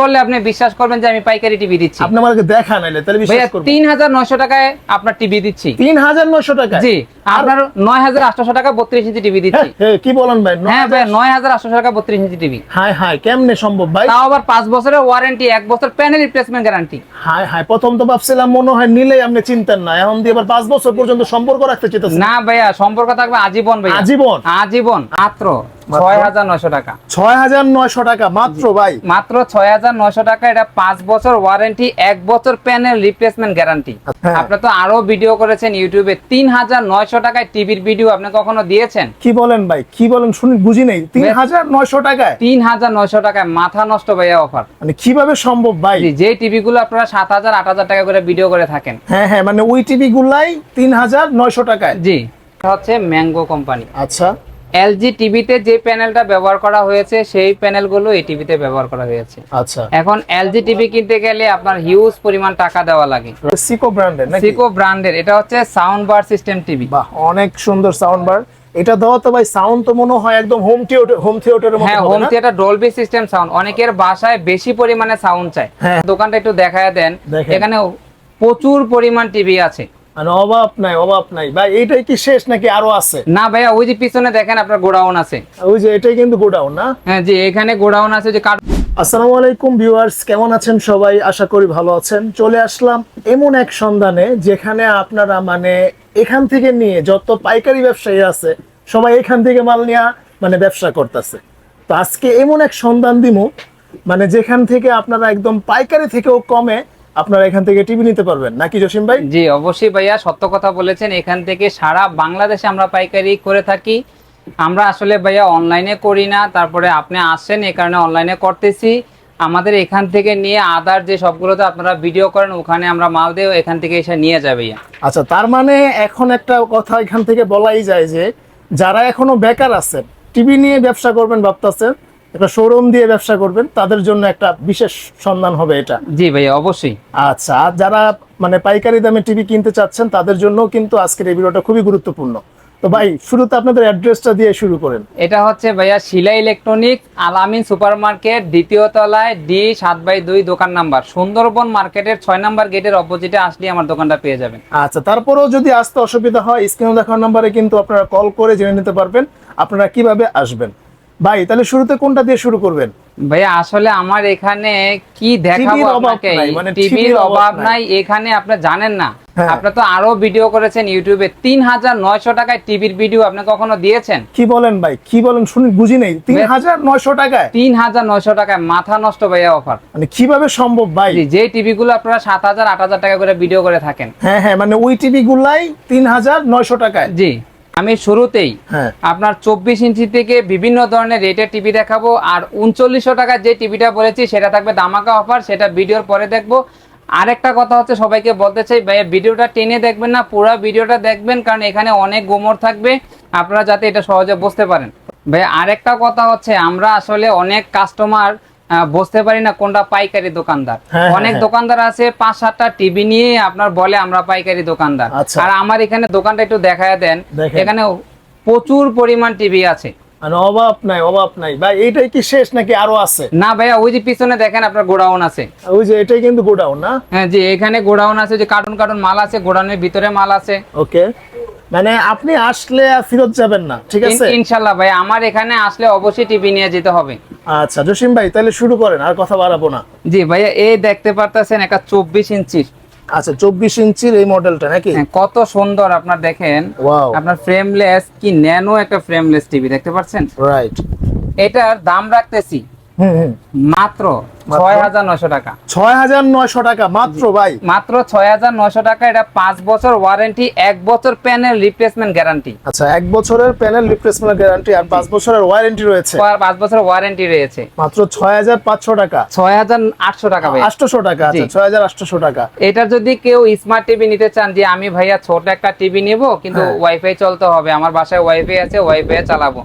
বললে আপনি বিশ্বাস করবেন যে আমি পাইকারি টিভি দিচ্ছি? আপনি আমাকে দেখা নাইলে তাহলে বিশ্বাস করব। 3900 টাকায় আপনার টিভি দিচ্ছি। 3900 টাকা? জি, আপনার 9800 টাকা 32 ইঞ্চি টিভি দিচ্ছি। কি বলেন ভাই? হ্যাঁ ভাই, 9800 টাকা 32 ইঞ্চি টিভি। হাই হাই, কেমনে সম্ভব ভাই? তাও আবার 5 বছরের ওয়ারেন্টি, 1 বছর panel replacement guarantee. High high, প্রথম তো ভাবছিলাম মনে হয় নিলেই আপনি চিনতেন না, এখন দিয়ে আবার 5 বছর পর্যন্ত সম্পর্ক রাখতে চাইতেছেন। না ভাইয়া, সম্পর্ক থাকবে আজীবন ভাইয়া। আজীবন? আজীবন। মাত্র 6900 টাকা। 6900 টাকা মাত্র ভাই? মাত্র 6900 টাকা। এটা 5 বছর ওয়ারেন্টি, 1 বছর প্যানেল রিপ্লেসমেন্ট গ্যারান্টি। আপনি তো আরো ভিডিও করেছেন ইউটিউবে, 3900 টাকায় টিভির ভিডিও আপনি কখনো দিয়েছেন? কি বলেন ভাই, কি বলেন শুনি বুঝি নেই। 3900 টাকায়? 3900 টাকায় মাথা নষ্ট ভাইয়া অফার। মানে কিভাবে সম্ভব ভাই? যে টিভি গুলো আপনারা 7000 8000 টাকা করে ভিডিও করে থাকেন। হ্যাঁ হ্যাঁ, মানে ওই টিভি গুলাই 3900 টাকায়? জি, হচ্ছে ম্যাঙ্গো কোম্পানি। আচ্ছা, এলজি টিভিতে যে প্যানেলটা ব্যবহার করা হয়েছে সেই প্যানেলগুলো এই টিভিতে ব্যবহার করা হয়েছে। আচ্ছা। এখন এলজি টিভি কিনতে গেলে আপনার হিউজ পরিমাণ টাকা দেওয়া লাগে। সিকো ব্র্যান্ডের নাকি? সিকো ব্র্যান্ডের। এটা হচ্ছে সাউন্ড বার সিস্টেম টিভি। বাহ, অনেক সুন্দর সাউন্ড বার। এটা দাও তো ভাই, সাউন্ড তো মনে হয় একদম হোম থিয়েটারের মতো। হ্যাঁ, home theatre Dolby system sound. অনেকের বাসায় বেশি পরিমাণে সাউন্ড চায়। দোকানটা একটু দেখায় দেন। এখানে প্রচুর পরিমাণ টিভি আছে, মানে অভাব নাই ভাই। এইটাই কি শেষ নাকি আরো আছে? না ভাইয়া, ওই যে পিছনে দেখেন আপনার গোডাউন আছে। ওই যে এটাই কিন্তু গোডাউন না? হ্যাঁ জি, এখানে গোডাউন আছে যে আসসালামু আলাইকুম ভিউয়ার্স, কেমন আছেন সবাই? আশা করি ভালো আছেন। চলে আসলাম এমন এক সন্ধানে যেখানে আপনারা মানে এখান থেকে নিয়ে যত পাইকারি ব্যবসায়ী আছে সবাই এখান থেকে মাল নিয়ে মানে ব্যবসা করতেছে। তো আজকে এমন এক সন্ধান দিমু মানে যেখান থেকে আপনারা একদম পাইকারি থেকেও কমে আপনারা এখান থেকে টিভি নিতে পারবেন, নাকি জসিম ভাই? জি অবশ্যই ভাইয়া, সত্য কথা বলেছেন। এখান থেকে সারা বাংলাদেশে আমরা পাইকারি করে থাকি। আমরা আসলে ভাইয়া অনলাইনে করি না। তারপরে আপনি আসেন, এই কারণে অনলাইনে করতেছি। আমাদের এখান থেকে নিয়ে আদার যে সবগুলোতে আপনারা ভিডিও করেন ওখানে আমরা মাল দিই, এখান থেকে এসে নিয়ে যাবে। আচ্ছা, তার মানে এখন একটা কথা এখান থেকে বলাই যায় যে যারা এখনো বেকার আছেন, টিভি নিয়ে ব্যবসা করবেন ভাবতেছেন, একটা শোরুম দিয়ে ব্যবসা করবেন, তাদের জন্য একটা বিশেষ সন্ধান হবে এটা। জি ভাইয়া, অবশ্যই। আচ্ছা, আর যারা মানে পাইকারি দামে টিভি কিনতে চাচ্ছেন তাদের জন্য কিন্তু আজকের এই ভিডিওটা খুবই গুরুত্বপূর্ণ। তো ভাই, শুরুতে আপনাদের অ্যাড্রেসটা দিয়ে শুরু করেন। এটা হচ্ছে ভাইয়া শিলা ইলেকট্রনিক্স, আলামিন সুপার মার্কেট, দ্বিতীয় তলায় ডি 7/2 দোকান নাম্বার। সুন্দরবন মার্কেটের 6 নাম্বার গেটের অপোজিটে আসলে আমার দোকানটা পেয়ে যাবেন। আচ্ছা, তারপরেও যদি আসতে অসুবিধা হয় স্ক্রিনে দেখানো নাম্বারে কিন্তু আপনারা কল করে জেনে নিতে পারবেন আপনারা কিভাবে আসবেন। ভাই, তাহলে শুরুতে কোনটা দিয়ে শুরু করবেন? ভাইয়া আসলে আমার এখানে কি দেখাবো আপনাকে, টিভির অভাব নাই এখানে, আপনি জানেন না। আপনি তো আরো ভিডিও করেছেন ইউটিউবে, 3900 টাকায় টিভির ভিডিও আপনি কখনো দিয়েছেন? কি বলেন ভাই, কি বলেন শুনি বুঝি নেই। 3900 টাকায়? 3900 টাকায় মাথা নষ্ট ভাইয়া অফার। মানে কিভাবে সম্ভব ভাই? যে টিভি গুলো আপনারা 7000 8000 টাকা করে ভিডিও করে থাকেন। হ্যাঁ হ্যাঁ, মানে ওই টিভি গুলাই 3900 টাকায়? জি, আমি শুরুতেই আপনার 24 ইঞ্চি থেকে বিভিন্ন ধরনের রেটের টিভি দেখাবো। আর 3900 টাকার যে টিভিটা বলেছি সেটা থাকবে ধামাকা অফার, সেটা ভিডিওর পরে দেখবো। আরেকটা কথা হচ্ছে, সবাইকে বলতে চাই ভাইয়া ভিডিওটা টেনে দেখবেন না, পুরো ভিডিওটা দেখবেন, কারণ এখানে অনেক গোমর থাকবে, আপনারা যাতে এটা সহজে বুঝতে পারেন। ভাইয়া আরেকটা কথা হচ্ছে, আমরা আসলে অনেক কাস্টমার বুঝতে পারি না কোনটা পাইকারি দোকানদার। অনেক দোকানদার আছে 5-7টা টিভি নিয়ে আপনার বলে আমরা পাইকারি দোকানদার। আর আমার এখানে দোকানটা একটু দেখায় দেন, এখানে প্রচুর পরিমাণ টিভি আছে, মানে অভাব নাই ভাই। এইটাই কি শেষ নাকি আরো আছে? না ভাইয়া, ওই যে পিছনে দেখেন আপনার গোডাউন আছে। ওই যে এটাই কিন্তু গোডাউন না? হ্যাঁ জি, এখানে গোডাউন আছে, যে কার্টুন মাল আছে, গোডাউনের ভিতরে মাল আছে। ওকে, মানে আপনি আসলে ফেরত যাবেন না, ঠিক আছে? ইনশাআল্লাহ ভাই, আমার এখানে আসলে অবশ্যই টিভি নিয়ে যেতে হবে। আচ্ছা জসিম ভাই, তাহলে শুরু করেন, আর কথা বাড়াবো না। জি ভাইয়া, এই দেখতে পারতেছেন একটা 24 ইঞ্চির। আচ্ছা, 24 ইঞ্চির এই মডেলটা নাকি? কত সুন্দর আপনার দেখেন, আপনার ফ্রেমলেস, কি ন্যানো একটা ফ্রেমলেস টিভি দেখতে পাচ্ছেন? রাইট। এটার দাম রাখতেছি মাত্র 6900 টাকা। 6900 টাকা মাত্র ভাই? মাত্র 6900 টাকা। এটা 5 বছর ওয়ারেন্টি, 1 বছর প্যানেল রিপ্লেসমেন্ট গ্যারান্টি। আচ্ছা, 1 বছরের প্যানেল রিপ্লেসমেন্ট গ্যারান্টি আর 5 বছরের ওয়ারেন্টি রয়েছে। 5 বছর ওয়ারেন্টি রয়েছে। মাত্র 6500 টাকা? 6800 টাকা ভাই। 800 টাকা। আচ্ছা, 6800 টাকা। এটা যদি কেউ স্মার্ট টিভি নিতে চান, যে আমি ভাইয়া ছোট একটা টিভি নিব কিন্তু ওয়াইফাই চলতে হবে, আমার বাসায় ওয়াইফাই আছে, ওয়াইফাই চালাবো,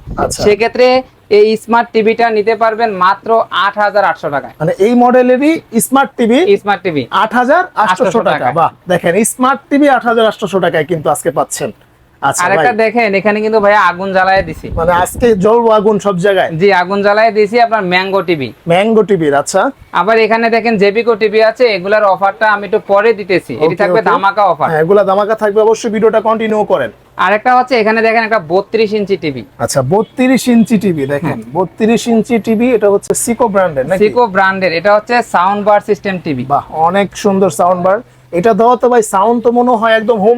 সেক্ষেত্রে এই স্মার্ট টিভিটা নিতে পারবেন মাত্র 8800 টাকায়। মানে এই মডেলেরই স্মার্ট টিভি 8800 টাকা। বাহ, দেখেন স্মার্ট টিভি 8800 টাকায় কিন্তু আজকে পাচ্ছেন। আচ্ছা আর একটা দেখেন এখানে কিন্তু ভাইয়া আগুন জ্বালায় দিছি, মানে আজকে জ্বলবো আগুন সব জায়গায়। জি আগুন জ্বালায় দিছি আপনার ম্যাঙ্গো টিভি। ম্যাঙ্গো টিভির, আচ্ছা। আবার এখানে দেখেন জেবিকো টিভি আছে, এগুলার অফারটা আমি একটু পরে দিতেছি, এটি থাকবে ধামাকা অফার। হ্যাঁ, এগুলা ধামাকা থাকবে, অবশ্যই ভিডিওটা কন্টিনিউ করেন। আরেকটা হচ্ছে এখানে দেখেন একটা 32 ইঞ্চি টিভি। আচ্ছা 32 ইঞ্চি টিভি দেখেন, 32 ইঞ্চি টিভি, এটা হচ্ছে সিকো ব্র্যান্ডের নাকি? সিকো ব্র্যান্ডের, এটা হচ্ছে সাউন্ড বার সিস্টেম টিভি। বাহ, অনেক সুন্দর সাউন্ড বার। এটা দেওয়া তো ভাই সাউন্ড তো মনে হয় একদম হোম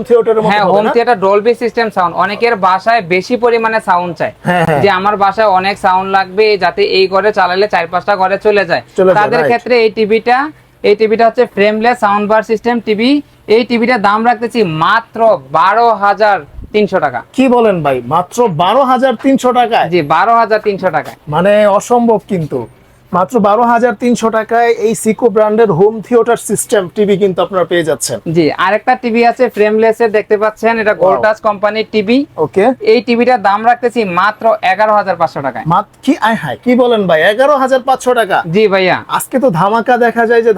থিয়েটারের মতো হ্যাঁ, হবে হোম না? Theatre Dolby system sound. অনেকের বাসায় বেশি পরিমাণে সাউন্ড চায়, হ্যাঁ, হ্যাঁ। যে আমার বাসায় অনেক সাউন্ড লাগবে যাতে এই ঘরে চালালে 4-5টা ঘরে চলে যায়, তাদের right. ক্ষেত্রে এই টিভিটা হচ্ছে frameless sound bar system TV. এই টিভিটার দাম রাখতেছি মাত্র 12,300 টাকা। কি বলেন ভাই, মাত্র 12,300 টাকায়? জি 12,300 টাকা। মানে অসম্ভব, কিন্তু মাত্র 12,300 টাকায় এই সিকো ব্র্যান্ডের হোম থিয়েটার সিস্টেম টিভি কিন্তু আপনারা পেয়ে যাচ্ছেন। জি আরেকটা টিভি আছে ফ্রেমলেস এর, দেখতে পাচ্ছেন এটা গোল্ডটাচ কোম্পানির টিভি। ওকে, এই টিভিটার দাম রাখতেছি মাত্র 11,500 টাকায়। কি আয় হায়, কি বলেন ভাই, 11,500 টাকা? জি ভাইয়া, আজকে তো ধামাকা দেখা যায় যে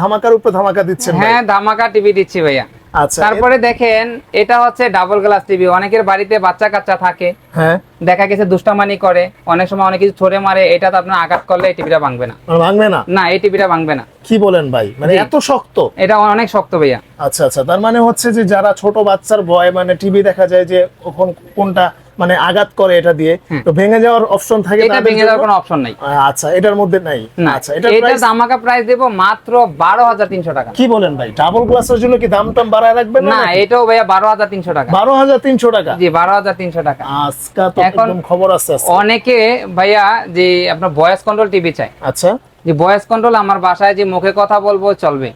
ধামাকার উপরে ধামাকা দিচ্ছেন ভাই। হ্যাঁ ধামাকা টিভি দিচ্ছি ভাইয়া। আচ্ছা, তারপরে দেখেন এটা হচ্ছে ডাবল গ্লাস টিভি। অনেকের বাড়িতে বাচ্চা কাচ্চা থাকে, হ্যাঁ, দেখা গেছে দুষ্টামানি করে, অনেক সময় অনেক কিছু ছড়ে মারে, এটা তো আপনার আঘাত করলে এই টিভিটা ভাঙবে না। ভাঙবে না? না, এই টিভিটা ভাঙবে না। কি বলেন ভাই, মানে জি। এত শক্ত? এটা অনেক শক্ত ভাইয়া। আচ্ছা আচ্ছা, তার মানে হচ্ছে যে যারা ছোট বাচ্চার ভয়, মানে টিভি দেখা যায় যে কখন কোনটা মানে আঘাত করে এটা দিয়ে, তো ভেঙে যাওয়ার অপশন থাকে, এটা ভেঙে যাওয়ার কোনো অপশন নাই। আচ্ছা, এটার মধ্যে নাই? না, আচ্ছা, এটার এটা প্রাইস ধামাকা প্রাইস দেব মাত্র 12,300 টাকা। কি বলেন ভাই, ডাবল গ্লাসের জন্য কি দাম টাম বাড়ায় রাখবেন না, এটাও ভাইয়া 12,300 টাকা। 12,300 টাকা? জি 12,300 টাকা। আজকে তো এখন একদম খবর আছে আজকে। অনেকে ভাইয়া যে আপনার ভয়েস কন্ট্রোল টিভি চায়, আচ্ছা, যে ভয়েস কন্ট্রোল আমার বাসায় যে মুখে কথা বলবো চলবে,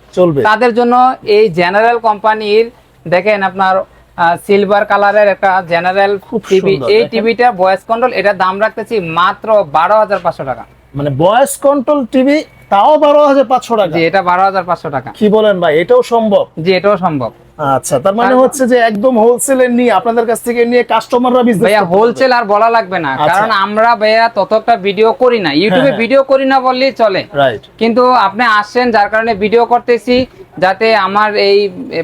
তাদের জন্য এই জেনারেল কোম্পানির দেখেন আপনার সিলভার কালারের একটা জেনারেল টিভি। সুন্দর, এই দেখেন। টিভিটা ভয়েস কন্ট্রোল, এটার দাম রাখতেছি মাত্র 12,500 টাকা। মানে ভয়েস কন্ট্রোল টিভি, তাও 12,500 টাকা? জি এটা 12,500 টাকা। কি বলেন ভাই, এটাও সম্ভব? জি এটাও সম্ভব। আচ্ছা, তার মানে হচ্ছে যে একদম হোলসেলে নিয়ে আপনাদের কাছ থেকে নিয়ে কাস্টমাররা বিজনেস ভাইয়া হোলসেল আর বলা লাগবে না, আচ্ছা। কারণ আমরা ভাইয়া ততটা ভিডিও করি না, ইউটিউবে হ্যাঁ। ভিডিও করি না বললেই চলে। রাইট। কিন্তু আপনি আসছেন যার কারণে ভিডিও করতেছি, যাতে আমার এই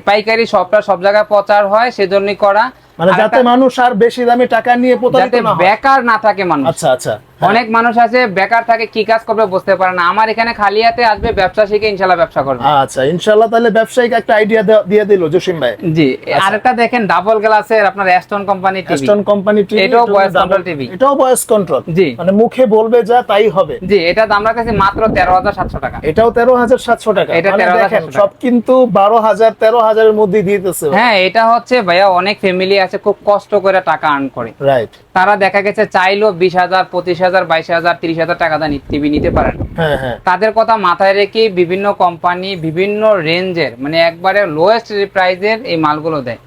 পাইকারি শপটা সব জায়গায় প্রচার হয়, সেজন্যই করা। মানে যাতে মানুষ আর বেশি দামে টাকা নিয়ে প্রতারিত যাতে না হয়। বেকার না থাকে মানুষ। আচ্ছা আচ্ছা, অনেক মানুষ আছে বেকার থাকে, কি কাজ করবে বুঝতে পারে না। আমার এখানে খালি হাতে আসবে, ব্যবসা শিখে ইনশাআল্লাহ ব্যবসা করবে। আচ্ছা, ইনশাআল্লাহ তাহলে ব্যবসায়িক একটা আইডিয়া দিয়ে দিল জসিম ভাই। জি আরেকটা দেখেন ডাবল গ্লাসের আপনার Aston company TV. Aston company TV, এটাও ভয়েস কন্ট্রোল টিভি। এটাও ভয়েস কন্ট্রোল? জি। মানে মুখে বলবে যা তাই হবে? জি এটা দাম রাখতেছি মাত্র 13,700 টাকা। এটাও 13,700 টাকা? এটা মানে 13,700 দেখেন টাকা। সব কিন্তু 12,000 13,000 এর মধ্যে দিতেছে। হ্যাঁ এটা হচ্ছে ভাইয়া, অনেক ফ্যামিলি আছে খুব কষ্ট করে টাকা আর্ন করে, রাইট। তারা দেখা গেছে চাইলো 20,000 25,000 22,000 30,000 টাকা দিয়ে টিভি নিতে পারেন। হ্যাঁ হ্যাঁ, তাদের কথা মাথায় রেখে বিভিন্ন কোম্পানি বিভিন্ন রেঞ্জের মানে একবারে লোয়েস্ট প্রাইজের এই মালগুলো দেয়।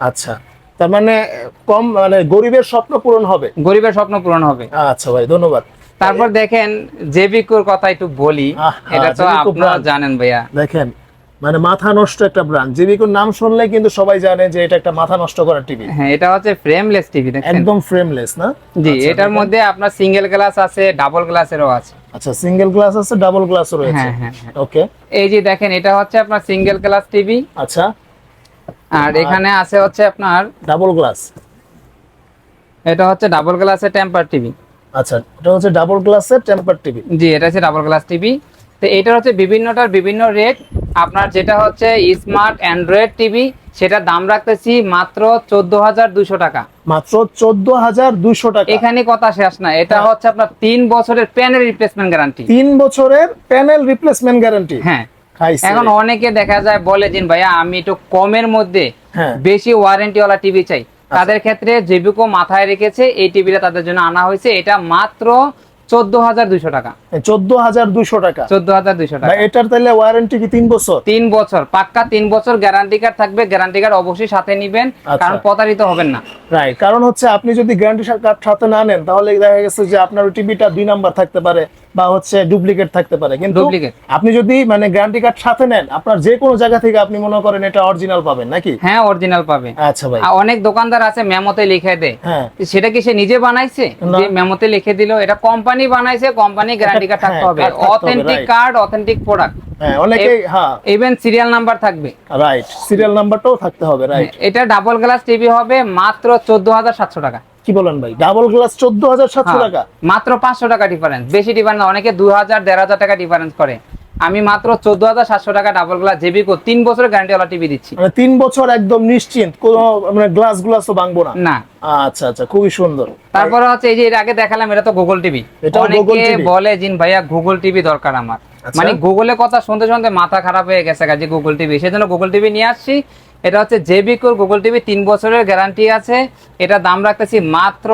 আচ্ছা, তার মানে কম, মানে গরিবের স্বপ্ন পূরণ হবে, গরিবের স্বপ্ন পূরণ হবে। আচ্ছা ভাই, ধন্যবাদ। তারপর দেখেন জেবিকোর কথা একটু বলি, এটা তো জেবিকো আপনারা brand। জানেন ভাইয়া। দেখেন, মানে মাথা নষ্ট একটা ব্র্যান্ড। জেবিকোর নাম শুনলে কিন্তু সবাই জানে যে এটা একটা মাথা নষ্ট করা টিভি। হ্যাঁ এটা হচ্ছে ফ্রেমলেস টিভি, দেখেন একদম ফ্রেমলেস না? জি আচ্ছা, এটার দেখেন। মধ্যে আপনার সিঙ্গেল গ্লাস আছে, ডাবল গ্লাসেরও আছে। আচ্ছা, সিঙ্গেল গ্লাস আছে, ডাবল গ্লাসও রয়েছে। হ্যাঁ হ্যাঁ হ্যাঁ। ওকে, এই যে দেখেন এটা হচ্ছে আপনার সিঙ্গেল গ্লাস টিভি, আচ্ছা, আর এখানে আছে হচ্ছে আপনার ডাবল গ্লাস। এটা হচ্ছে ডাবল গ্লাসের টেম্পার টিভি। আচ্ছা, এটা হচ্ছে ডাবল গ্লাসের টেম্পার টিভি। জি এটা হচ্ছে ডাবল গ্লাস টিভি। তো এটা হচ্ছে বিভিন্নটার বিভিন্ন রেট। আপনার যেটা হচ্ছে স্মার্ট অ্যান্ড্রয়েড টিভি, সেটার দাম রাখতেছি মাত্র 14,200 টাকা। মাত্র 14,200 টাকা? এখানে কথা শেষ না, এটা হ্যাঁ। হচ্ছে আপনার 3 বছরের প্যানেল রিপ্লেসমেন্ট গ্যারান্টি। 3 বছরের প্যানেল রিপ্লেসমেন্ট গ্যারান্টি? হ্যাঁ। খাইছে। এখন অনেকে দেখা যায় বলে যে ভাইয়া আমি একটু কমের মধ্যে হ্যাঁ। বেশি ওয়ারেন্টি ওয়ালা টিভি চাই, তাদের ক্ষেত্রে জেবিকো মাথায় রেখেছে এই টিভিটা তাদের জন্য আনা হয়েছে। এটা মাত্র 14,200 টাকা। 14,200 টাকা? 14,200 টাকা। এটার তাহলে ওয়ারেন্টি কি 3 বছর? 3 বছর পাক্কা, 3 বছর গ্যারান্টি কার্ড থাকবে। গ্যারান্টি কার্ড অবশ্যই সাথে নিবেন, কারণ প্রতারিত হবেন না। রাইট, কারণ হচ্ছে আপনি যদি গ্যারান্টি কার্ড সাথে না নেন, তাহলে দেখা গেছে যে আপনার টিভিটা 2 নাম্বার থাকতে পারে বা হচ্ছে ডুপ্লিকেট থাকতে পারে। কিন্তু আপনি যদি মানে গ্যারান্টি কার্ড সাথে নেন, আপনার যে কোনো জায়গা থেকে আপনি মনে করেন এটা অরিজিনাল পাবেন নাকি? হ্যাঁ অরিজিনাল পাবে। আচ্ছা ভাই। অনেক দোকানদার আছে মেমোতে লিখে দেয়, হ্যাঁ। সেটা কি সে নিজে বানাইছে যে মেমোতে লিখে দিল? এটা কোম্পানি বানাইছে, কোম্পানি গ্যারান্টি কার্ড থাকতে হবে, অথেন্টিক কার্ড, অথেন্টিক প্রোডাক্ট। হ্যাঁ অনেকে হ্যাঁ ইভেন সিরিয়াল নাম্বার থাকবে। রাইট, সিরিয়াল নাম্বারটাও থাকতে হবে। রাইট, এটা ডাবল গ্লাস টিভি হবে মাত্র 14700 টাকা। কি বলেন ভাই, ডাবল গ্লাস 14700 টাকা? মাত্র 500 টাকা ডিফারেন্স, বেশি ডিফারেন্স না। অনেকে 2000 1500 টাকা ডিফারেন্স করে, আমি মাত্র 14700 টাকা ডাবল গ্লাস জেবিকো 3 বছরের গ্যারান্টি ওয়ালা টিভি দিচ্ছি। মানে 3 বছর একদম নিশ্চিন্ত, কোনো মানে গ্লাস তো ভাঙবো না? না। আচ্ছা আচ্ছা, খুবই সুন্দর। তারপরে হচ্ছে এই যে এর আগে দেখালাম, এটা তো গুগল টিভি। অনেকে বলে জিন ভাইয়া গুগল টিভি দরকার আমার, মানে গুগলের কথা শুনতে শুনতে মাথা খারাপ হয়ে গেছে যে গুগল টিভি, সেজন্য গুগল টিভি নিয়ে আসছি। এটা হচ্ছে জেবিকোর গুগল টিভি, 3 বছরের গ্যারান্টি আছে। এটা দাম রাখতেছি মাত্র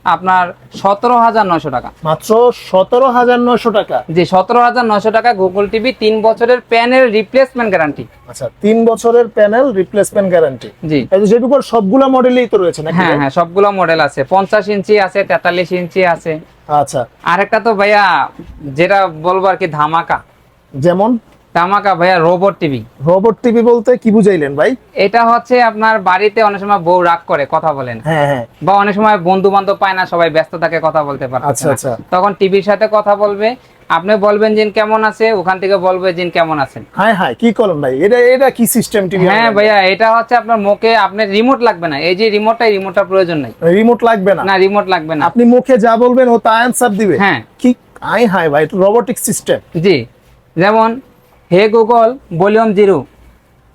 আপনার 17900 টাকা। মাত্র 17900 টাকা? জি, 17900 টাকা গুগল টিভি, 3 বছরের প্যানেল রিপ্লেসমেন্ট গ্যারান্টি। আচ্ছা, 3 বছরের প্যানেল রিপ্লেসমেন্ট গ্যারান্টি। জি, এই যেটুকু সবগুলা মডেলই তো রয়েছে নাকি? হ্যাঁ হ্যাঁ, সবগুলো মডেল আছে, 50 ইঞ্চি আছে, 43 ইঞ্চি আছে। আচ্ছা, আরেকটা তো ভাইয়া যেটা বলবো আর কি ধামাকা, যেমন ধামাকা ভাইয়া রোবট টিভি। রোবট টিভি বলতে কি বুঝাইলেন ভাই? এটা হচ্ছে আপনার বাড়িতে অনেক সময় বউ রাগ করে, কথা বলেন, হ্যাঁ হ্যাঁ, বা অনেক সময় বন্ধু বান্ধব পায় না, সবাই ব্যস্ত থাকে, কথা বলতে পারে। আচ্ছা আচ্ছা, তখন টিভির সাথে কথা বলবে, আপনি বলবেন জিন কেমন আছে, ওখান থেকে বলবে জিন কেমন আছেন। হ্যাঁ হ্যাঁ, কি করেন ভাই? এটা কি সিস্টেম টিভি? হ্যাঁ ভাইয়া, এটা হচ্ছে আপনার মুখে, আপনার রিমোট লাগবে না। এই যে রিমোটটা প্রয়োজন নাই। রিমোট লাগবে না? না, রিমোট লাগবে না। আপনি মুখে যা বলবেন ও তা অ্যানসার দিবে? হ্যাঁ। কি হাই ভাই, এটা রোবোটিক সিস্টেম। জি, যেমন হে গুগল ভলিউম 0।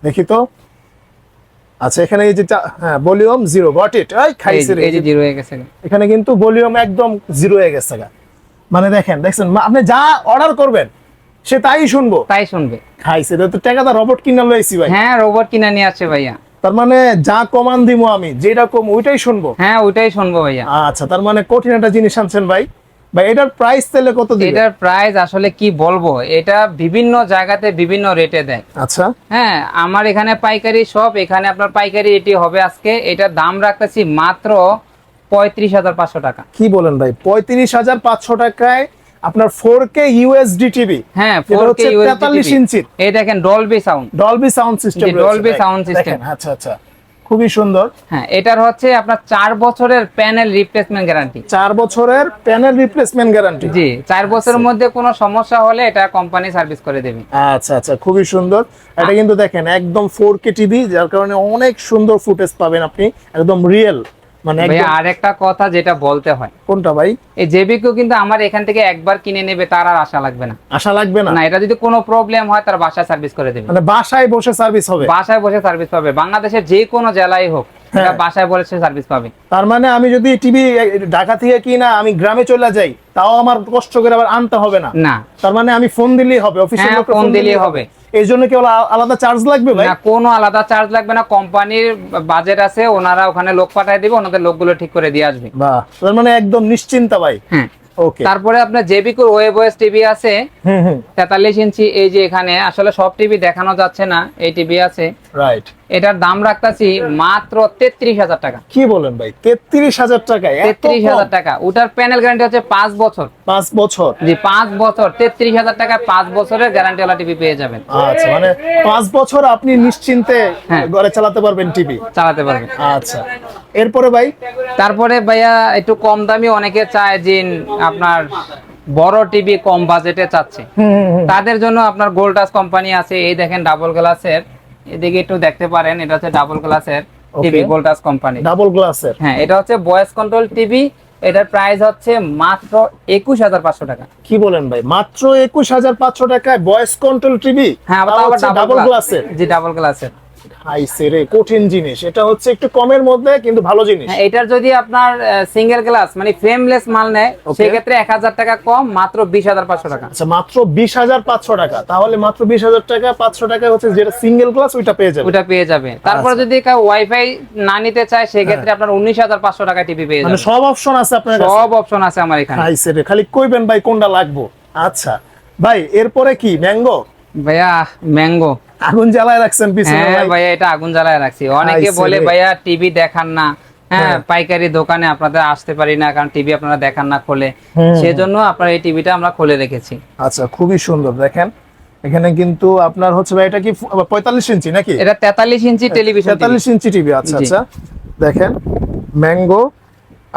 দেখি তো। আচ্ছা, এখানে এই যে হ্যাঁ ভলিউম 0, গট ইট। খাইছে রে, এই যে 0 হয়ে গেছে। এখানে কিন্তু ভলিউম একদম 0 হয়ে গেছে। মানে দেখেন, দেখছেন, আপনি যা অর্ডার করবেন সে তাই শুনবো, তাই শুনবে। খাইছে রে, তো টাকাটা রোবট কিনা লইছি ভাই। হ্যাঁ, রোবট কিনা নিয়ে আসছে ভাইয়া। তার মানে যা কমান্ড দিমু আমি, যেটা কম ওইটাই শুনবো? হ্যাঁ, ওইটাই শুনবো ভাইয়া। আচ্ছা, তার মানে কঠিন একটা জিনিস আনছেন ভাই। ভাই এটার প্রাইস তাহলে কত দিবেন? এটার প্রাইস আসলে কি বলবো, এটা বিভিন্ন জায়গাতে বিভিন্ন রেটে দেয়। আচ্ছা, হ্যাঁ, আমার এখানে পাইকারি সব, এখানে আপনার পাইকারি এটি হবে আজকে। এটার দাম রাখতেছি মাত্র 35500 টাকা। কি বলেন ভাই, 35500 টাকায় আপনার 4K UHD টিভি? হ্যাঁ, 4K UHD 43 ইঞ্চি। এই দেখেন Dolby sound, Dolby sound system, Dolby sound system. আচ্ছা আচ্ছা, খুবই সুন্দর। হ্যাঁ, এটার হচ্ছে আপনার 4 বছরের প্যানেল রিপ্লেসমেন্ট গ্যারান্টি। 4 বছরের প্যানেল রিপ্লেসমেন্ট গ্যারান্টি? জি, 4 বছরের মধ্যে কোনো সমস্যা হলে এটা কোম্পানি সার্ভিস করে দেবে। আচ্ছা আচ্ছা, খুবই সুন্দর। এটা কিন্তু দেখেন একদম 4K টিভি, যার কারণে অনেক সুন্দর ফুটেজ পাবেন আপনি, একদম রিয়েল। মানে ভাইয়া আরেকটা কথা যেটা বলতে হয়। কোনটা ভাই? এই জেবিকো কিন্তু আমার এখান থেকে একবার কিনে নেবে, তার আর আশা লাগবে না। আশা লাগবে না? না, এটা যদি কোনো প্রবলেম হয় তার বাসায় সার্ভিস করে দেবে। মানে বাসায় বসে সার্ভিস হবে? বাসায় বসে সার্ভিস পাবে, বাংলাদেশের যে কোনো জেলায় হোক, এটা বাসায় বসে সার্ভিস পাবে। তার মানে আমি যদি টিভি ঢাকা থেকে কিনা আমি গ্রামে চলে যাই, তাও আমার কষ্ট করে আবার আনতে হবে না? না। তার মানে আমি ফোন দিলেই হবে, অফিসিয়াল লোককে ফোন দিলেই হবে। এই জন্য কি আলাদা চার্জ লাগবে ভাই? না, কোনো আলাদা চার্জ লাগবে না। কোম্পানির বাজেট আছে, ওনারা ওখানে লোক পাঠিয়ে দিবে, ওনাদের লোকগুলো ঠিক করে দিয়ে আসবে। বাহ, তার মানে একদম নিশ্চিন্ত ভাই। হ্যাঁ, ওকে। তারপরে আপনার জেবিকোর ওয়েবওয়েস টিভি আছে 43 ইঞ্চি। এই যে এখানে আসলে সব টিভি দেখানো যাচ্ছে না, এই টিভি আছে। রাইট। এটার দাম রাখতাছি মাত্র 33000 টাকা। কি বলেন ভাই, 33000 টাকায়? 33000 টাকা। ওটার প্যানেল গ্যারান্টি হচ্ছে 5 বছর। 5 বছর? জি, 5 বছর। 33000 টাকা 5 বছরের গ্যারান্টি ওয়ালা টিভি পেয়ে যাবেন। আচ্ছা, মানে 5 বছর আপনি নিশ্চিন্তে ঘরে চালাতে পারবেন, টিভি চালাতে পারবেন। আচ্ছা, এরপরে ভাই? তারপরে ভাইয়া একটু কম দামি অনেকে চায় যে আপনার বড় টিভি কম বাজেটে চাচ্ছে, তাদের জন্য আপনার গোল্ডটাস কোম্পানি আছে। এই দেখেন ডাবল গ্লাসের, এদিকে একটু দেখতে পারেন, এটা হচ্ছে ডাবল গ্লাসের টিভি, গোল্ডটাস কোম্পানি। ডাবল গ্লাসের? হ্যাঁ, এটা হচ্ছে ভয়েস কন্ট্রোল টিভি। এটার প্রাইস হচ্ছে মাত্র 21500 টাকা। কি বলেন ভাই, মাত্র 21500 টাকায় ভয়েস কন্ট্রোল টিভি? হ্যাঁ, আবার ডাবল গ্লাসের? জি, ডাবল গ্লাসের। কঠিন জিনিস এটা, হচ্ছে একটু কমের মধ্যে কিন্তু ভালো জিনিস। এটার যদি আপনার সিঙ্গেল গ্লাস মানে ফ্রেমলেস মাল নেয়, সেক্ষেত্রে 1000 টাকা কম, মাত্র 20500 টাকা। আচ্ছা, মাত্র 20500 টাকা। তাহলে মাত্র 20000 টাকা, 500 টাকা হচ্ছে যেটা সিঙ্গেল গ্লাস, ওইটা পেয়ে যাবে। ওটা পেয়ে যাবে। তারপর যদি কেউ ওয়াইফাই না নিতে চায়, সেক্ষেত্রে আপনার 19500 টাকা টিভি পেয়ে যাবে। মানে সব অপশন আছে আপনার কাছে? সব অপশন আছে আমার এখানে। খালি কইবেন ভাই কোনটা লাগবে। আচ্ছা ভাই, এরপরে কি ম্যাঙ্গো? ভাইয়া ম্যাঙ্গো আগুন জ্বালায় রাখছেন পিছনে? হ্যাঁ ভাইয়া, এটা আগুন জ্বালায় রাখছি। অনেকে বলে ভাইয়া টিভি দেখান না, হ্যাঁ পাইকারি দোকানে আপনাদের আসতে পারি না, কারণ টিভি আপনারা দেখান না খোলে, সেজন্য আপনার এই টিভিটা আমরা খুলে রেখেছি। আচ্ছা, খুবই সুন্দর। দেখেন এখানে কিন্তু আপনার হচ্ছে ভাই, এটা কি 45 ইঞ্চি নাকি? এটা 43 ইঞ্চি টেলিভিশন, 43 ইঞ্চি টিভি। আচ্ছা আচ্ছা, দেখেন ম্যাঙ্গো,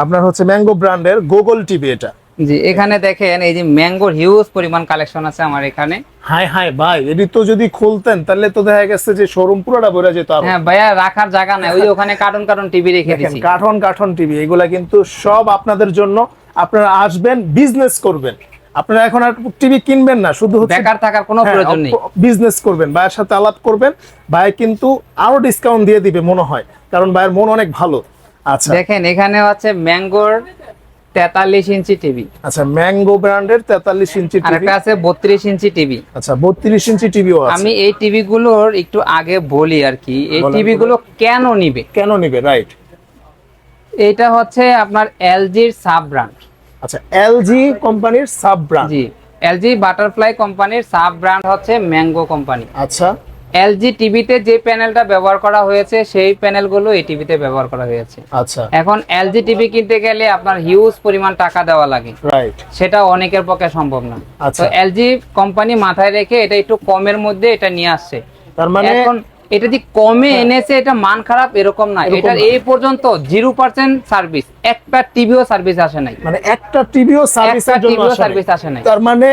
আপনার হচ্ছে ম্যাঙ্গো ব্র্যান্ডের গুগল টিভি। এটা জি, এখানে দেখেন এই যে ম্যাঙ্গোর হিউজ পরিমাণ কালেকশন আছে আমার এখানে। হাই হাই ভাই, এটি তো যদি খুলতেন তাহলে তো দেখা গেছে যে শোরুম পুরোটা ভরে যেত। আরো হ্যাঁ ভাইয়া, রাখার জায়গা নাই, ওই যে ওখানে কার্টুন কার্টুন টিভি রেখে দেখেন দিছি। কার্টন কার্টন টিভি, এগুলা কিন্তু সব আপনাদের জন্য। আপনারা আসবেন, বিজনেস করবেন। আপনারা এখন আর টিভি কিনবেন না, শুধু হচ্ছে বেকার থাকার কোনো প্রয়োজন নেই। বিজনেস করবেন, ভাইয়ের সাথে আলাপ করবেন, ভাই কিন্তু আরো ডিসকাউন্ট দিয়ে দিবে মনে হয়, কারণ ভাইয়ের মন অনেক ভালো। আচ্ছা দেখেন এখানে হচ্ছে ম্যাঙ্গোর 43 ইঞ্চি টিভি। আচ্ছা, ম্যাঙ্গো ব্র্যান্ডের 43 ইঞ্চি আর টিভি। একটা আছে 32 ইঞ্চি টিভি। আচ্ছা, 32 ইঞ্চি টিভিও আছে। আমি এই টিভি গুলোর একটু আগে বলি আর কি, এই বলেন, টিভি গুলো কেন নিবে। কেন নিবে, রাইট। এটা হচ্ছে আপনার এলজির সাব ব্র্যান্ড। আচ্ছা, এলজি কোম্পানির সাব ব্র্যান্ড। জি, এলজি বাটারফ্লাই কোম্পানির সাব ব্র্যান্ড হচ্ছে ম্যাঙ্গো কোম্পানি। আচ্ছা, এলজি টিভিতে যে প্যানেলটা ব্যবহার করা হয়েছে সেই প্যানেলগুলো এই টিভিতে ব্যবহার করা হয়েছে। আচ্ছা, এখন এলজি টিভি কিনতে গেলে আপনার হিউজ পরিমাণ টাকা দেওয়া লাগে, রাইট। সেটা অনেকের পক্ষে সম্ভব না। আচ্ছা। তো এলজি কোম্পানি মাথায় রেখে এটা একটু কমের মধ্যে এটা নিয়ে আসছে। তার মানে এখন এটা যে কমে এনেছে এটা মান খারাপ এরকম না, এরকম এটা না। এই পর্যন্ত 0% সার্ভিস, একটা টিভিও সার্ভিস আসে নাই, মানে একটা টিভিও সার্ভিসের একটা জন্য টিভিও আসে সার্ভিস নাই। আসে নাই। তার মানে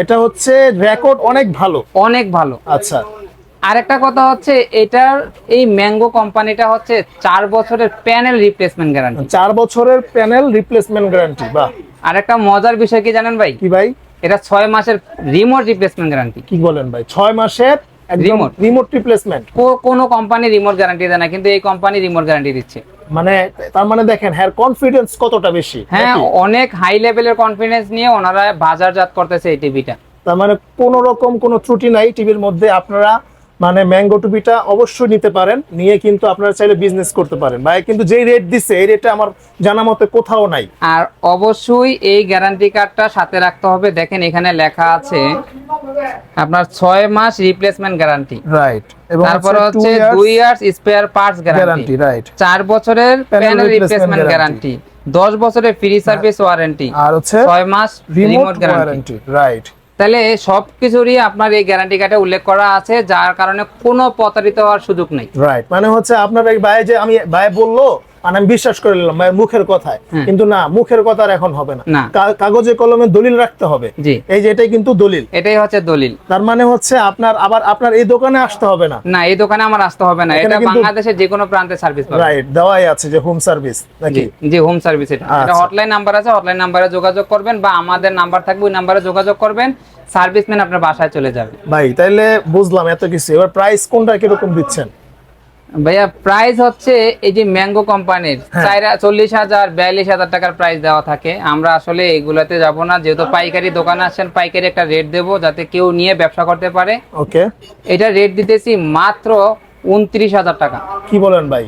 এটা হচ্ছে রেকর্ড অনেক ভালো। অনেক ভালো। আচ্ছা, আরেকটা কথা হচ্ছে এটার এই ম্যাঙ্গো কোম্পানিটা হচ্ছে 4 বছরের প্যানেল রিপ্লেসমেন্ট গ্যারান্টি। 4 বছরের প্যানেল রিপ্লেসমেন্ট গ্যারান্টি। বাহ। আরেকটা মজার বিষয় কি জানেন ভাই, কি ভাই? এটা 6 মাসের রিমোট রিপ্লেসমেন্ট গ্যারান্টি। কি বলেন ভাই, 6 মাসের একদম রিমোট রিপ্লেসমেন্ট? কোনো কোম্পানি রিমোট গ্যারান্টি দেয় না, কিন্তু এই কোম্পানি রিমোট গ্যারান্টি দিচ্ছে। মানে তার মানে দেখেন হ্যাঁ, কনফিডেন্স কতটা বেশি। হ্যাঁ, নাকি? অনেক হাই লেভেলের কনফিডেন্স নিয়ে ওনারা বাজারজাত করতেছে এই টিভিটা। তার মানে কোনো রকম কোনো ত্রুটি নাই টিভির মধ্যে। আপনারা মানে ম্যাঙ্গো টিভিটা অবশ্যই নিতে পারেন, নিয়ে কিন্তু আপনারা চাইলে বিজনেস করতে পারেন। ভাই কিন্তু যেই রেট দিচ্ছে এই রেটে আমার জানা মতে কোথাও নাই। আর অবশ্যই এই গ্যারান্টি কার্ডটা সাথে রাখতে হবে। দেখেন এখানে লেখা আছে আপনার 6 মাস রিপ্লেসমেন্ট গ্যারান্টি, রাইট। এবং তারপর হচ্ছে 2 years spare parts guarantee, right. 4 বছরের প্যানেল রিপ্লেসমেন্ট গ্যারান্টি, গ্যারান্টি, 10 বছরের ফ্রি সার্ভিস ওয়ারেন্টি, আর হচ্ছে 6 মাস রিমোট গ্যারান্টি। রাইট। তাহলে সবকিছুরই আপনার এই গ্যারান্টি কার্ডে উল্লেখ করা আছে, যার কারণে কোনো প্রতারিত হওয়ার সুযোগ নেই। রাইট, মানে হচ্ছে আপনার এই ভাই যে আমি ভাই বললো মানে আমি বিশ্বাস করে নিলাম ভাইয়ের মুখের কথায়, কিন্তু না, মুখের কথা আর এখন হবে না, না। কাগজে কলমে দলিল রাখতে হবে। জি, এই যে এটাই কিন্তু দলিল, এটাই হচ্ছে দলিল। তার মানে হচ্ছে আপনার আবার আপনার এই দোকানে আসতে হবে না। না, এই দোকানে আমার আসতে হবে না, এখানে এটা কিন্তু- বাংলাদেশের যে কোনো প্রান্তে সার্ভিস পাবে। রাইট, দেওয়াই আছে যে হোম সার্ভিস নাকি? জি, হোম সার্ভিস। এটা আচ্ছা। হটলাইন নাম্বার আছে, হটলাইন নাম্বারে যোগাযোগ করবেন, বা আমাদের নাম্বার থাকবে ওই নাম্বারে যোগাযোগ করবেন, সার্ভিসম্যান আপনার বাসায় চলে যাবে। ভাই তাইলে বুঝলাম এত কিছু, এবার প্রাইস কোনটা কিরকম দিচ্ছেন? ভাইয়া প্রাইস হচ্ছে এই যে ম্যাঙ্গো কোম্পানির হ্যাঁ। 40,000 42,000 টাকার প্রাইস দেওয়া থাকে। আমরা আসলে এগুলাতে যাব না, যেহেতু পাইকারি দোকানে আসেন, পাইকারি একটা রেট দেবো যাতে কেউ নিয়ে ব্যবসা করতে পারে। ওকে, এটা রেট দিতেছি মাত্র 29,000 টাকা। কি বলেন ভাই,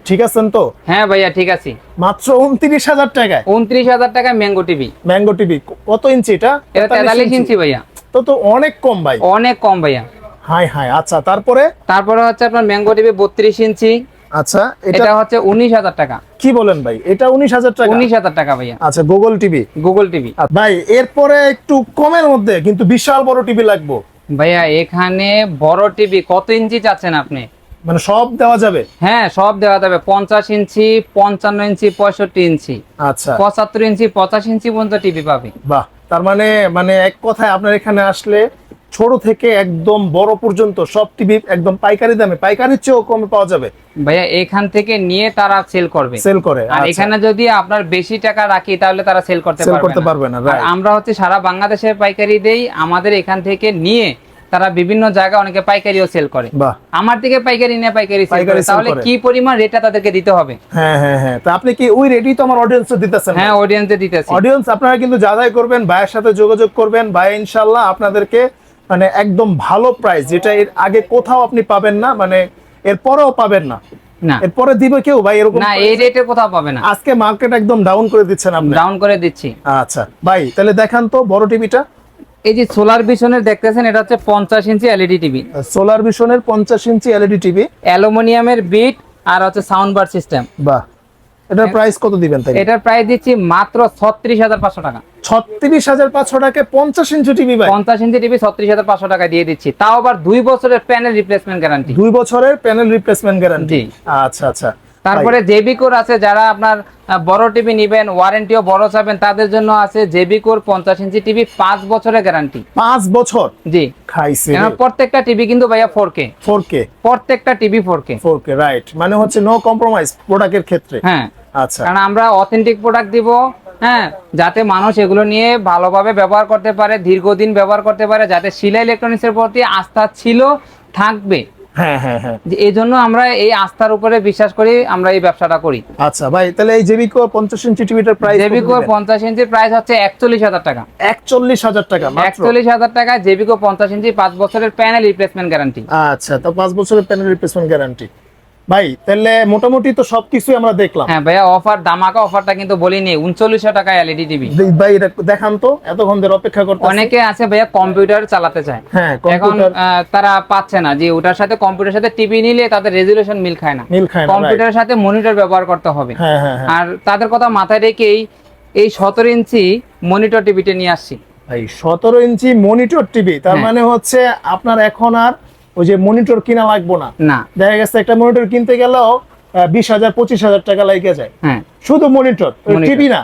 ঠিক আছেন তো? হ্যাঁ ভাইয়া ঠিক আছে, মাত্র 29,000 টাকায় 29,000 টাকা ম্যাঙ্গো টিভি। ম্যাঙ্গো টিভি কত ইঞ্চি এটা? এটা 43 ইঞ্চি ভাইয়া, তো অনেক কম ভাই। অনেক কম ভাইয়া। High high. আচ্ছা, তারপরে হচ্ছে আপনার ম্যাঙ্গো টিভি 32 ইঞ্চি, আচ্ছা এটা এটা হচ্ছে 19,000 টাকা। কি বলেন ভাই, এটা 19,000 টাকা? 19,000 টাকা ভাইয়া। আচ্ছা, গুগল টিভি। গুগল টিভি ভাই এরপরে একটু কমের মধ্যে কিন্তু বিশাল বড় টিভি লাগবে ভাইয়া। এখানে বড় টিভি কত ইঞ্চি চাচ্ছেন আপনি? মানে সব দেওয়া যাবে? হ্যাঁ, সব দেওয়া যাবে। 50 ইঞ্চি, 55 ইঞ্চি, 65 ইঞ্চি, আচ্ছা, 75 ইঞ্চি, 85 ইঞ্চি পর্যন্ত টিভি পাবে। বাহ। তার মানে মানে এক কথায় আপনার এখানে আসলে ছোট থেকে একদম বড় পর্যন্ত সব টিভি একদম পাইকারি দামে, পাইকারির চেয়েও কমে পাওয়া যাবে ভাইয়া এখান থেকে নিয়ে তারা সেল করবে, সেল করে। আর আচ্ছা, এখানে যদি আপনার বেশি টাকা রাখি তাহলে তারা সেল করতে পারবে না। না, আর রাইট। আমরা হচ্ছে সারা বাংলাদেশের পাইকারি দেই, আমাদের এখান থেকে নিয়ে তারা বিভিন্ন জায়গায় অনেকে পাইকারিও সেল করে। বাহ। আমার থেকে পাইকারি নিয়ে পাইকারি সেল পাইকারি করে, sell তাহলে করে। কি পরিমাণ রেটটা তাদেরকে দিতে হবে? হ্যাঁ হ্যাঁ হ্যাঁ, তা আপনি কি ওই রেডি তো আমার অডিয়েন্সে দিতেছেন? হ্যাঁ, অডিয়েন্সে দিতেছি। অডিয়েন্স আপনারা কিন্তু যাচাই করবেন, ভাইয়ের সাথে যোগাযোগ করবেন, ভাই ইনশাআল্লাহ আপনাদেরকে মানে একদম ভালো প্রাইস, যেটা এর আগে কোথাও আপনি পাবেন না, মানে এরপরেও পাবেন না। না, এরপরে দিবে কেউ ভাই এরকম? না, এই রেটে কোথাও পাবে না। আজকে মার্কেট একদম ডাউন করে দিচ্ছেন আপনি। ডাউন করে দিচ্ছি। আচ্ছা ভাই, তাহলে দেখান তো বড় টিভিটা। এই যে সোলার ভিশনের দেখতেছেন, এটা হচ্ছে 50 inch LED TV, solar ভিশনের 50 inch LED TV, অ্যালুমিনিয়ামের বিট আর হচ্ছে সাউন্ড বার সিস্টেম। বাহ। এটার প্রাইস কত দিবেন তাই? এটার প্রাইস দিচ্ছি মাত্র 36,500 টাকা। 36,500 টাকায় 50 ইঞ্চি টিভি ভাই? 50 ইঞ্চি টিভি 36,500 টাকা দিয়ে দিচ্ছি, তাও আবার 2 বছরের প্যানেল রিপ্লেসমেন্ট গ্যারান্টি। 2 বছরের প্যানেল রিপ্লেসমেন্ট গ্যারান্টি। জি। আচ্ছা আচ্ছা, তারপরে জেবিকোর আছে, যারা আপনার বড় টিভি নেবেন, ওয়ারেন্টিও বড় চাবেন, তাদের জন্য আছে জেবিকোর 50 ইঞ্চি টিভি 5 বছরের গ্যারান্টি। 5 বছর? জি, খাইছে। প্রত্যেকটা টিভি কিন্তু ভাইয়া 4K। প্রত্যেকটা টিভি 4K, রাইট, মানে হচ্ছে নো কম্প্রোমাইজ প্রোডাক্টের ক্ষেত্রে। হ্যাঁ, আচ্ছা, কারণ আমরা অথেন্টিক প্রোডাক্ট দিব, হ্যাঁ, যাতে মানুষ এগুলো নিয়ে ভালোভাবে ব্যবহার করতে পারে, দীর্ঘদিন ব্যবহার করতে পারে, যাতে শিলা ইলেকট্রনিক্স এর প্রতি আস্থা ছিল, থাকবে। হ্যাঁ, এই জন্য আমরা এই আস্থার উপরে বিশ্বাস করি, আমরা এই ব্যবসাটা করি। আচ্ছা ভাই, তাহলে এই জেবিকো 50 ইঞ্চি টিভিটার প্রাইস? জেবিকো 50 ইঞ্চির প্রাইস হচ্ছে 41,000 টাকা। 41,000 টাকা মাত্র? 41,000 টাকা জেবিকো 50 ইঞ্চি, 5 বছরের প্যানেল রিপ্লেসমেন্ট গ্যারান্টি। আচ্ছা, তো 5 বছরের প্যানেল রিপ্লেসমেন্ট গ্যারান্টি। ভাই তাহলে মোটামুটি তো সবকিছু আমরা দেখলাম। হ্যাঁ ভাইয়া, অফার ধামাকা অফারটা কিন্তু বলিনি, 3900 টাকা এলইডি টিভি। ভাই এটা দেখান তো, এতক্ষণ ধরে অপেক্ষা করতে। অনেকে আছে ভাইয়া কম্পিউটার চালাতে চায়, হ্যাঁ, এখন তারা পাচ্ছে না যে ওটার সাথে কম্পিউটারের সাথে টিভি নিলে তাদের রেজুলেশন মিল খায় না, কম্পিউটারের সাথে মনিটর ব্যবহার করতে হবে। আর তাদের কথা মাথায় রেখেই এই 17 ইঞ্চি মনিটর টিভিটা নিয়ে আসছি। ভাই 17 ইঞ্চি মনিটর টিভি, তার মানে হচ্ছে আপনার এখন আর ওই যে মনিটর কিনা লাগবে না। দেখা গেছে একটা মনিটর কিনতে গেলেও 20,000 25,000 টাকা লাগে যায়। হ্যাঁ, শুধু মনিটর, টিভি না।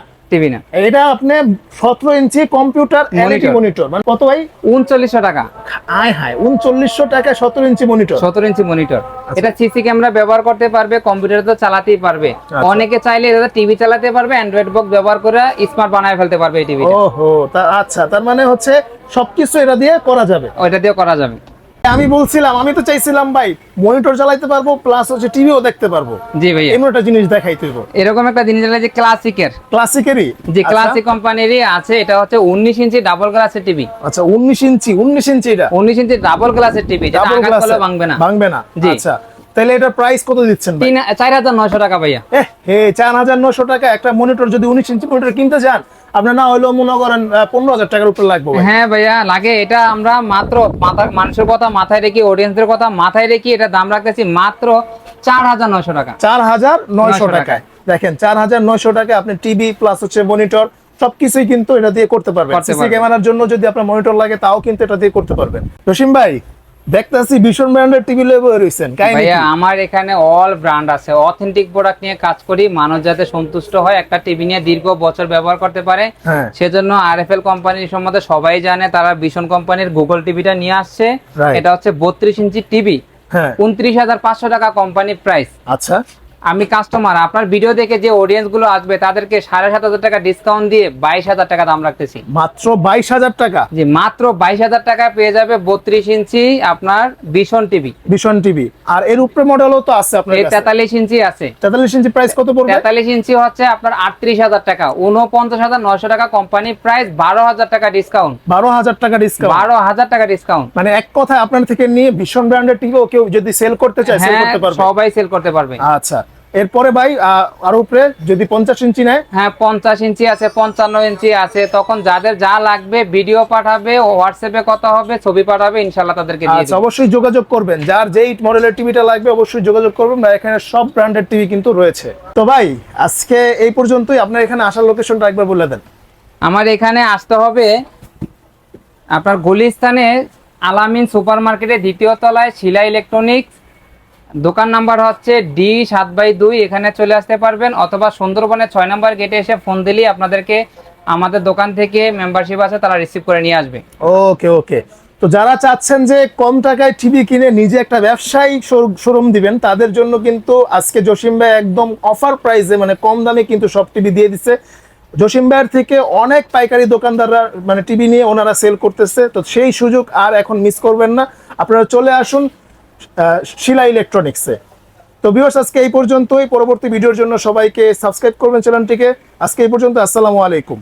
এটা আপনি 17 ইঞ্চি কম্পিউটার এলইডি মনিটর, মানে কত ভাই? 3900 টাকা। আয় হায়, 3900 টাকা 17 ইঞ্চি মনিটর। 17 ইঞ্চি মনিটর, এটা সিসি ক্যামেরা ব্যবহার করতে পারবে, কম্পিউটারে তো চালাতেই পারবে। অনেকে চাইলে এটা টিভি চালাতে পারবে, অ্যান্ড্রয়েড বক্স ব্যবহার করে স্মার্ট বানায় ফেলতে পারবে এই টিভিটা। ওহো, আচ্ছা, তার মানে হচ্ছে সবকিছু এটা দিয়ে করা যাবে। ওইটা দিয়ে করা যাবে। আমি বলছিলাম, আমি তো চাইছিলাম ভাই মনিটর চালাতে পারবো প্লাস হচ্ছে টিভিও দেখতে পারবো। জি ভাই, এমন একটা জিনিস দেখাইতে হইব। এরকম একটা জিনিস আছে যে ক্লাসিকেরই, যে ক্লাসিক কোম্পানিরই আছে। এটা হচ্ছে 19 ইঞ্চি ডাবল গ্লাসের টিভি। আচ্ছা, 19 ইঞ্চি এটা 19 ইঞ্চি ডাবল গ্লাসের টিভি, যেটা আঘাত করলে ভাঙবে না। জি, আচ্ছা, তাহলে এটা প্রাইস কত দিচ্ছেন ভাই? 4,900 টাকা ভাইয়া। 4,900 টাকা একটা মনিটর, যদি 19 ইঞ্চি মনিটর কিনতে যান আপনার না হলেও মনে করেন 15,000 টাকার উপর লাগবে। হ্যাঁ ভাইয়া, লাগে। এটা আমরা মাত্র মানুষের কথা মাথায় রেখে, অডিয়েন্সের কথা মাথায় রেখে এটা দাম রাখতেছি মাত্র 4,900 টাকা। 4,900 টাকায় দেখেন, 4,900 টাকা আপনি টিভি প্লাস হচ্ছে মনিটর সবকিছুই কিন্তু এটা দিয়ে করতে পারবেন। সিসি ক্যামেরার জন্য যদি আপনার মনিটর লাগে তাও কিন্তু এটা দিয়ে করতে পারবেন। রহিম ভাই, দেখতেছি ভীষণ ব্র্যান্ডের টিভি লেবে রয়েছেন। ভাইয়া, আমার এখানে অল ব্র্যান্ড আছে, অথেন্টিক প্রোডাক্ট নিয়ে কাজ করি, মানুষ যাতে সন্তুষ্ট হয়, একটা টিভি নিয়ে দীর্ঘ বছর ব্যবহার করতে পারে, সেজন্য আরএফএল কোম্পানির সম্বন্ধে সবাই জানে। তারা ভীষণ কোম্পানির গুগল টিভিটা নিয়ে আসছে। এটা হচ্ছে 32 ইঞ্চি টিভি, 29,500 টাকা কোম্পানি প্রাইস। আচ্ছা, আমি কাস্টমার, আপনার ভিডিও দেখে যে অডিয়েন্স গুলো আসবে তাদেরকে 7,500 টাকা ডিসকাউন্ট দিয়ে 22,000 টাকা দাম রাখতেছি। মাত্র 22,000 টাকা? জি, মাত্র 22,000 টাকা পেয়ে যাবে 32 ইঞ্চি আপনার ভীষণ টিভি। আর এর উপরে মডেলও তো আছে আপনার কাছে? 43 ইঞ্চি আছে। 43 ইঞ্চি প্রাইস কত পড়বে? 43 ইঞ্চি হচ্ছে আপনার 38,000 টাকা, 49,900 টাকা কোম্পানি প্রাইস, 12,000 টাকা ডিসকাউন্ট। 12,000 টাকা ডিসকাউন্ট? 12,000 টাকা ডিসকাউন্ট। মানে এক কথায় আপনার থেকে নিয়ে ভীষণ ব্র্যান্ডের টিভিও কেউ যদি সেল করতে চায় সেল করতে পারবে? সবাই সেল করতে পারবে। আচ্ছা, এরপরে ভাই আর উপরে যদি 50 ইঞ্চি নেয়? হ্যাঁ, 50 ইঞ্চি আছে, 55 ইঞ্চি আছে। তখন যাদের যা লাগবে ভিডিও পাঠাবে, হোয়াটসঅ্যাপে কথা হবে, ছবি পাঠাবে, ইনশাআল্লাহ তাদেরকে দিয়ে দেব। অবশ্যই যোগাযোগ করবেন, যার যেই মডেলের টিভিটা লাগবে অবশ্যই যোগাযোগ করবেন। ভাই এখানে সব ব্র্যান্ডের টিভি কিন্তু রয়েছে। তো ভাই আজকে এই পর্যন্তই। আপনার এখানে আসার লোকেশনটা একবার বলে দেন। আমার এখানে আসতে হবে আপনার গুলিস্তানে আলামিন সুপার মার্কেটের 2য় তলায়, শিলা ইলেকট্রনিক্স, দোকান নাম্বার হচ্ছে D7/2। এখানে চলে আসতে পারবেন, অথবা সুন্দরবনের 6 নম্বর গেটে এসে ফোন দিলেই আপনাদেরকে আমাদের দোকান থেকে মেম্বারশিপ আছে, তারা রিসিভ করে নিয়ে আসবে। ওকে। তো যারা চাচ্ছেন যে কম টাকায় টিভি কিনে নিজে একটা ব্যবসায়ী শোরুম দিবেন, তাদের জন্য কিন্তু আজকে জসিম ভাই একদম অফার প্রাইসে, মানে কম দামে কিন্তু সব টিভি দিয়ে দিচ্ছে। জসিম ভাইয়ের থেকে অনেক পাইকারি দোকানদাররা মানে টিভি নিয়ে ওনারা সেল করতেছে। তো সেই সুযোগ আর এখন মিস করবেন না, আপনারা চলে আসুন শিলা ইলেকট্রনিক্সে। তো ভিউয়ার্স, আজকে এই পর্যন্তই। পরবর্তী ভিডিওর জন্য সবাইকে সাবস্ক্রাইব করবেন চ্যানেলটিকে। আজকে এই পর্যন্ত, আসসালামু আলাইকুম।